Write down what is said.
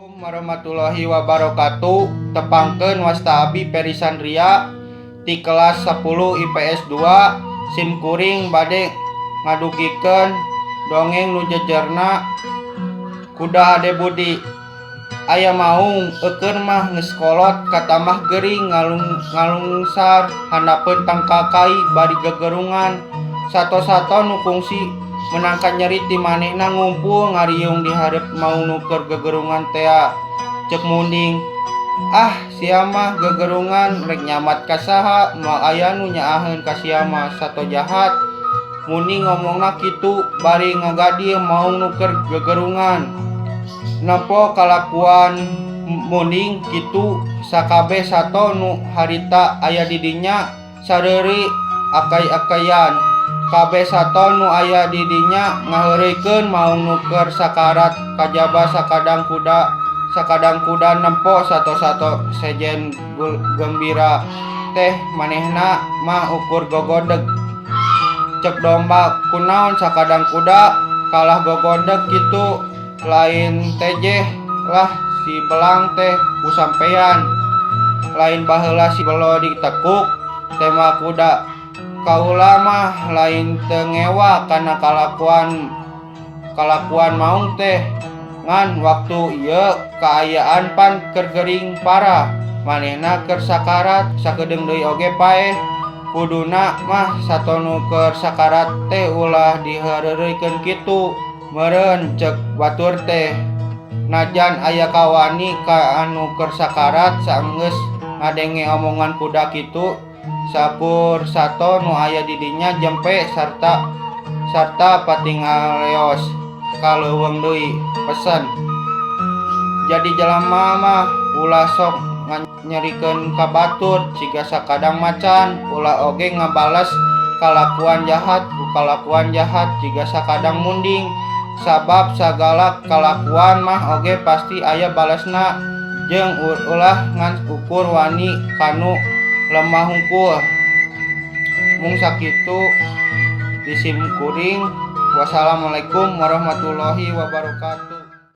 Assalamualaikum warahmatullahi wabarakatuh. Tepangkeun wasta abi Perisan Ria di kelas 10 IPS 2 sim kuring bade ngadugikeun dongeng nu jejerna kuda Ade Budi. Aya maung eukeun mah geus kolot katamah geuring ngalungsar handapeun tangkakai bari gegerungan sato-sato nu kungsi menangkan nyeri ti manehna ngumpul ngariung di hareup mau nuker gegerungan tea cek munding. Ah sia mah gegerungan rek nyamat ka saha moal aya nu nyaaheun ka sia mah sato jahat. Munding ngomongna kitu bari ngagadieun mau nuker gegerungan. Nepo kalakuan munding kitu sakabeh sato nu harita aya di dinya sareuri akai-akayan. Kabeh sato nu aya di dinya ngaheureukeun mau nuker sakarat kajaba sakadang kuda nempo sato-sato sejen gembira. Teh manehna mah ukur gogodeg cek domba kunaon sakadang kuda kalah gogodeg kitu lain tejeh lah si belang teh kusampean lain baheula si belo ditekuk tema kuda. Kaula mah lain teu ngewa kana kalakuan maung teh ngan waktu ieu kaayaan pan keur geuring parah manehna keur sakarat sakedeung deui oge paeh kuduna mah sato nu keur sakarat teh ulah dihareureuykeun kitu meureun cek batur teh. Najan aya kawani ka anu keur sakarat saenggeus ngadenge omongan kuda kitu sakur sato nu aya di dinya jempe sarta patingaleos kaleuweung deui pesen. Jadi jelema mah ulah sok nyerikeun ka batur siga sakadang macan ulah oge ngabales kalakuan jahat ku kalakuan jahat jiga sakadang munding sabab sagala kalakuan mah oge pasti aya balesna jeung ulah ngan ukur wani kanu lemah hungkul. Mung sakitu di sim kuring. Wassalamualaikum warahmatullahi wabarakatuh.